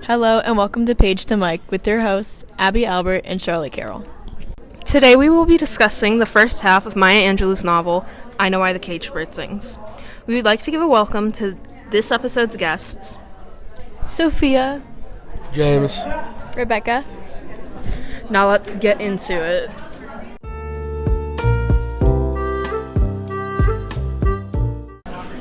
Hello and welcome to Page to Mike with your hosts, Abby Albert and Charlotte Carroll. Today we will be discussing the first half of Maya Angelou's novel, I Know Why the Caged Bird Sings. We would like to give a welcome to this episode's guests, Sophia, James, Rebecca. Now let's get into it.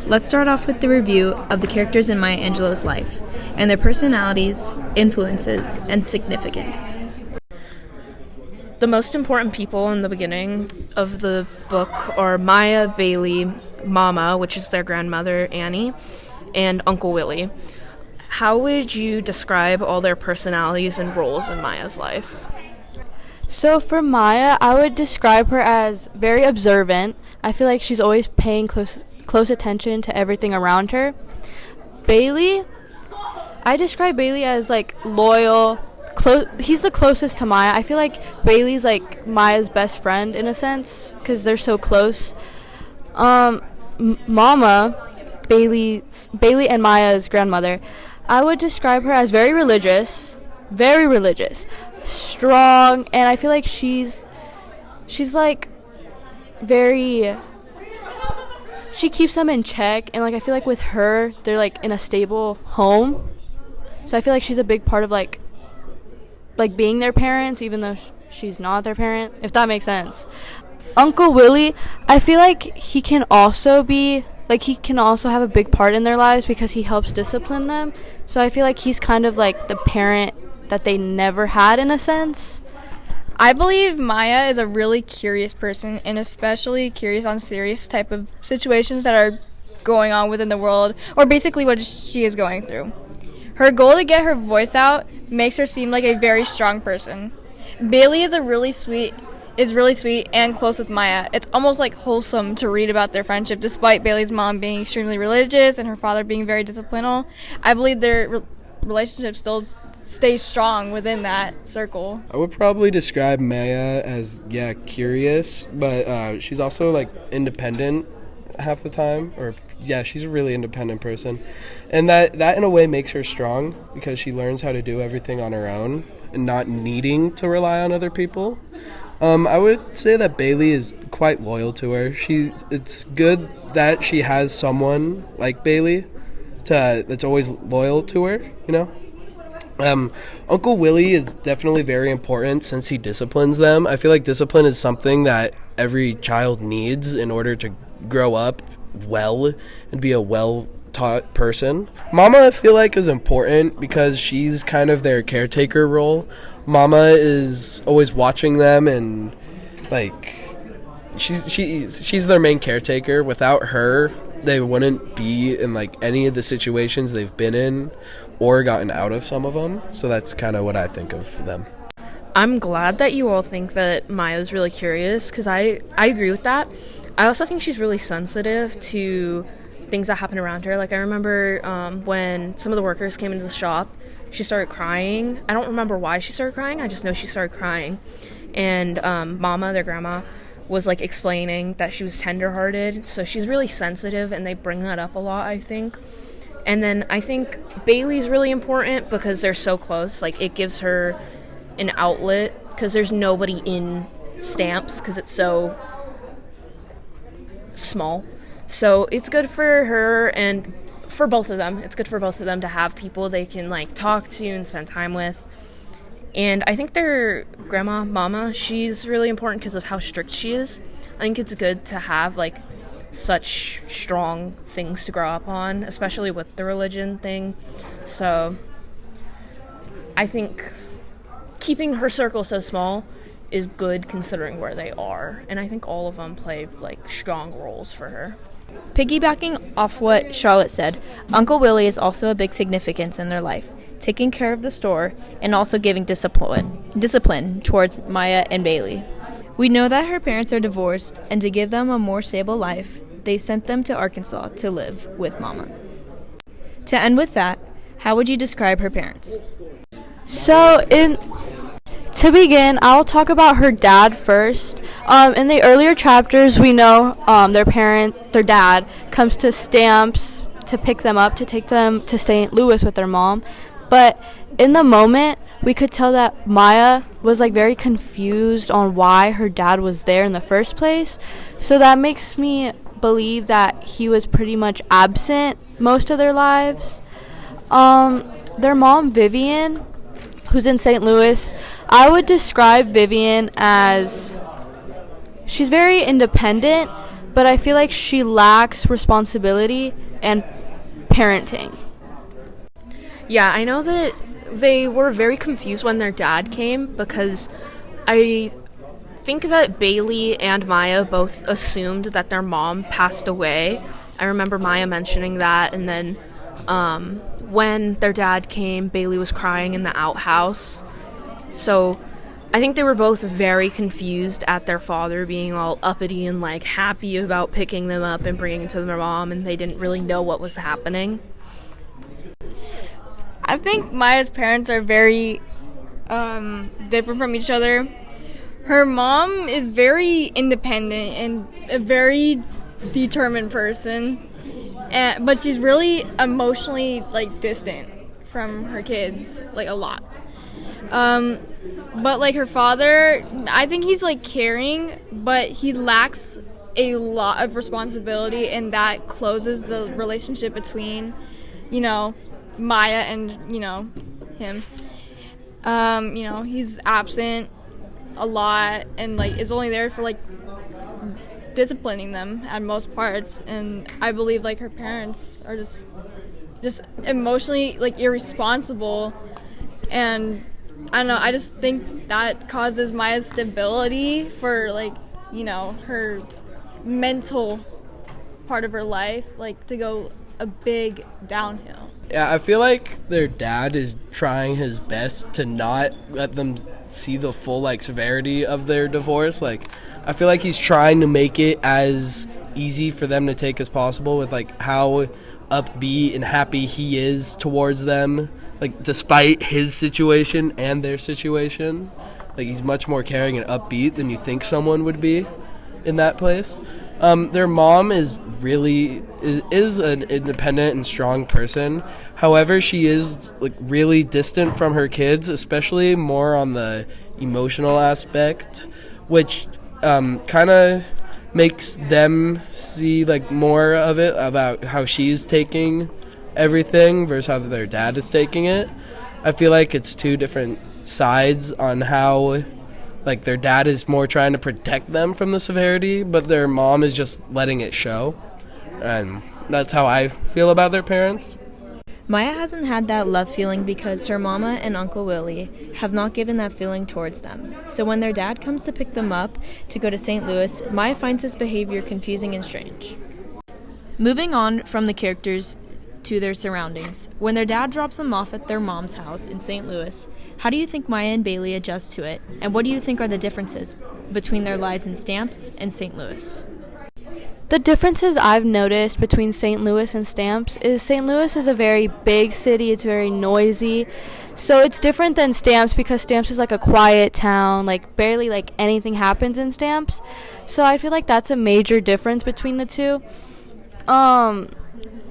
Let's start off with the review of the characters in Maya Angelou's life and their personalities, influences, and significance. The most important people in the beginning of the book are Maya, Bailey, Mama, which is their grandmother, Annie, and Uncle Willie. How would you describe all their personalities and roles in Maya's life? So for Maya, I would describe her as very observant. I feel like she's always paying close attention to everything around her. Bailey, I describe Bailey as like loyal. He's the closest to Maya. I feel like Bailey's like Maya's best friend in a sense because they're so close. Mama, Bailey and Maya's grandmother, I would describe her as very religious, strong, and I feel like she's like very. She keeps them in check, and like I feel like with her, they're like in a stable home. So I feel like she's a big part of like being their parents, even though she's not their parent, if that makes sense. Uncle Willie, I feel like he can also have a big part in their lives because he helps discipline them. So I feel like he's kind of like the parent that they never had in a sense. I believe Maya is a really curious person, and especially curious on serious type of situations that are going on within the world, or basically what she is going through. Her goal to get her voice out makes her seem like a very strong person. Bailey is really sweet and close with Maya. It's almost like wholesome to read about their friendship, despite Bailey's mom being extremely religious and her father being very disciplinal. I believe their relationship still stays strong within that circle. I would probably describe Maya as, curious, but she's also, independent half the time. She's a really independent person. And that in a way makes her strong because she learns how to do everything on her own and not needing to rely on other people. I would say that Bailey is quite loyal to her. It's good that she has someone like Bailey that's always loyal to her, you know? Uncle Willie is definitely very important since he disciplines them. I feel like discipline is something that every child needs in order to grow up well and be a well-taught person. Mama, I feel like, is important because she's kind of their caretaker role. Mama is always watching them and, she's their main caretaker. Without her, they wouldn't be in, any of the situations they've been in or gotten out of some of them. So that's kind of what I think of them. I'm glad that you all think that Maya's really curious because I agree with that. I also think she's really sensitive to things that happen around her. I remember when some of the workers came into the shop, she started crying. I don't remember why she started crying. I just know she started crying. And Mama, their grandma, was explaining that she was tenderhearted. So she's really sensitive, and they bring that up a lot, I think. And then I think Bailey's really important because they're so close. It gives her an outlet because there's nobody in Stamps because it's so small. So it's good for her and for both of them. It's good for both of them to have people they can talk to and spend time with. And I think their grandma, Mama, she's really important because of how strict she is. I think it's good to have such strong things to grow up on, especially with the religion thing. So I think keeping her circle so small is good considering where they are. And I think all of them play strong roles for her. Piggybacking off what Charlotte said, Uncle Willie is also a big significance in their life, taking care of the store and also giving discipline towards Maya and Bailey. We know that her parents are divorced, and to give them a more stable life, they sent them to Arkansas to live with Mama. To end with that, how would you describe her parents? To begin, I'll talk about her dad first. In the earlier chapters, we know their dad, comes to Stamps to pick them up, to take them to St. Louis with their mom. But in the moment, we could tell that Maya was like very confused on why her dad was there in the first place. So that makes me believe that he was pretty much absent most of their lives. Their mom, Vivian, who's in St. Louis, I would describe Vivian as she's very independent, but I feel like she lacks responsibility and parenting. Yeah, I know that they were very confused when their dad came because I think that Bailey and Maya both assumed that their mom passed away. I remember Maya mentioning that, and then when their dad came, Bailey was crying in the outhouse. So I think they were both very confused at their father being all uppity and like happy about picking them up and bringing them to their mom, and they didn't really know what was happening. I think Maya's parents are very different from each other. Her mom is very independent and a very determined person, but she's really emotionally like distant from her kids, like a lot. But like her father, I think he's like caring, but he lacks a lot of responsibility, and that closes the relationship between, Maya and, him. He's absent a lot and like is only there for like disciplining them at most parts, and I believe like her parents are just emotionally like irresponsible, and I don't know, I just think that causes Maya's stability for like, her mental part of her life like to go a big downhill. Yeah, I feel like their dad is trying his best to not let them see the full like severity of their divorce. Like, I feel like he's trying to make it as easy for them to take as possible with like how upbeat and happy he is towards them, like despite his situation and their situation. Like, he's much more caring and upbeat than you think someone would be in that place. Their mom is an independent and strong person. However, she is like really distant from her kids, especially more on the emotional aspect, which kind of makes them see like more of it about how she's taking everything versus how their dad is taking it. I feel like it's two different sides on how like their dad is more trying to protect them from the severity, but their mom is just letting it show. And that's how I feel about their parents. Maya hasn't had that love feeling because her mama and Uncle Willie have not given that feeling towards them. So when their dad comes to pick them up to go to St. Louis, Maya finds his behavior confusing and strange. Moving on from the characters to their surroundings. When their dad drops them off at their mom's house in St. Louis, how do you think Maya and Bailey adjust to it? And what do you think are the differences between their lives in Stamps and St. Louis? The differences I've noticed between St. Louis and Stamps is St. Louis is a very big city. It's very noisy. So it's different than Stamps because Stamps is like a quiet town. Like barely like anything happens in Stamps. So I feel like that's a major difference between the two.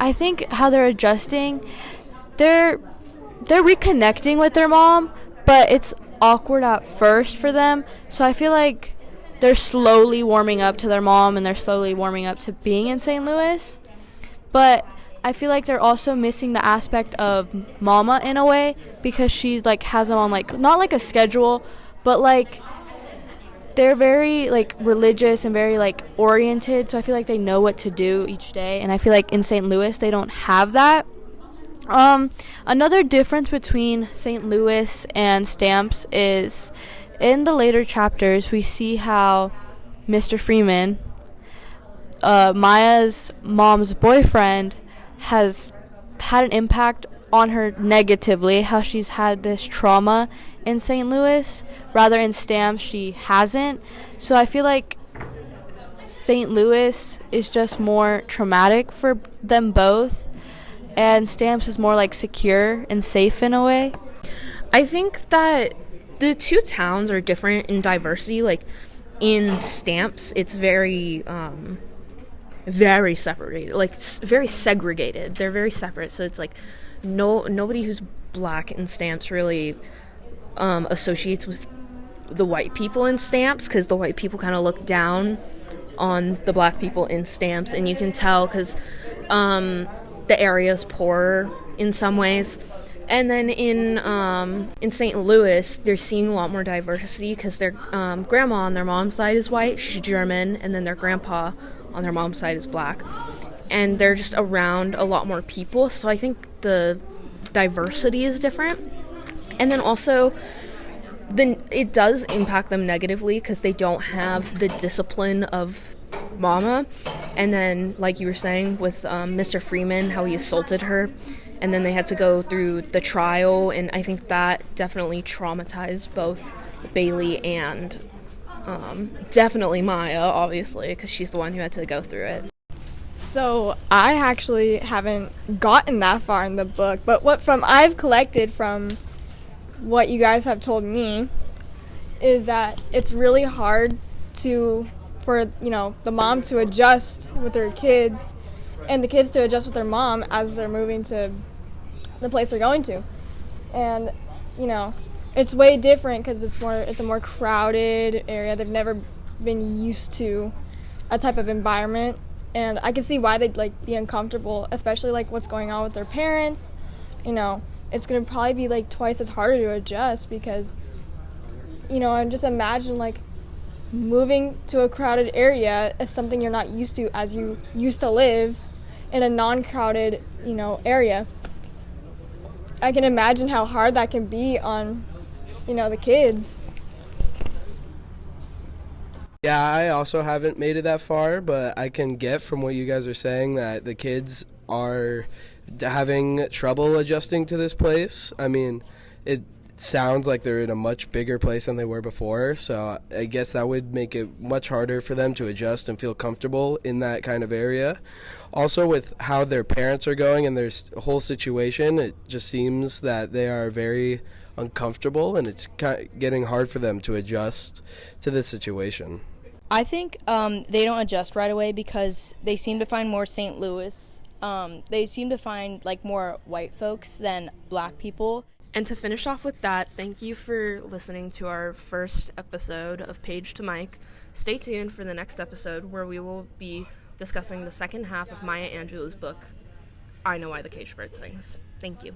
I think how they're adjusting, they're reconnecting with their mom, but it's awkward at first for them. So I feel like they're slowly warming up to their mom and they're slowly warming up to being in St. Louis. But I feel like they're also missing the aspect of mama in a way because she's like has them on like not like a schedule, but like they're very like religious and very like oriented, so I feel like they know what to do each day, and I feel like in St. Louis they don't have that. Another difference between St. Louis and Stamps is in the later chapters we see how Mr. Freeman, Maya's mom's boyfriend, has had an impact on her negatively, how she's had this trauma in St. Louis, rather in Stamps she hasn't. So I feel like St. Louis is just more traumatic for them both, and Stamps is more like secure and safe in a way. I think that the two towns are different in diversity. Like in Stamps, it's very very separated, like very segregated. They're very separate, so it's like nobody who's black in Stamps really associates with the white people in Stamps, because the white people kind of look down on the black people in Stamps, and you can tell because the area is poorer in some ways. And then in St. Louis, they're seeing a lot more diversity because their grandma on their mom's side is white, she's German, and then their grandpa on their mom's side is black. And they're just around a lot more people, so I think the diversity is different. And then also, it does impact them negatively because they don't have the discipline of Mama. And then, like you were saying, with Mr. Freeman, how he assaulted her, and then they had to go through the trial, and I think that definitely traumatized both Bailey and definitely Maya, obviously, because she's the one who had to go through it. So I actually haven't gotten that far in the book, but what I've collected from what you guys have told me is that it's really hard for the mom to adjust with her kids and the kids to adjust with their mom as they're moving to the place they're going to. And it's way different because it's a more crowded area. They've never been used to a type of environment, and I can see why they'd be uncomfortable, especially what's going on with their parents. It's gonna probably be twice as harder to adjust because I just imagine moving to a crowded area is something you're not used to as you used to live in a non-crowded area. I can imagine how hard that can be on the kids. Yeah, I also haven't made it that far, but I can get from what you guys are saying that the kids are having trouble adjusting to this place. I mean, it sounds like they're in a much bigger place than they were before, so I guess that would make it much harder for them to adjust and feel comfortable in that kind of area. Also, with how their parents are going and their whole situation, it just seems that they are very uncomfortable, and it's getting hard for them to adjust to this situation. I think they don't adjust right away because they seem to find more St. Louis. They seem to find more white folks than black people. And to finish off with that, thank you for listening to our first episode of Page to Mike. Stay tuned for the next episode where we will be discussing the second half of Maya Angelou's book, I Know Why the Caged Bird Sings. Thank you.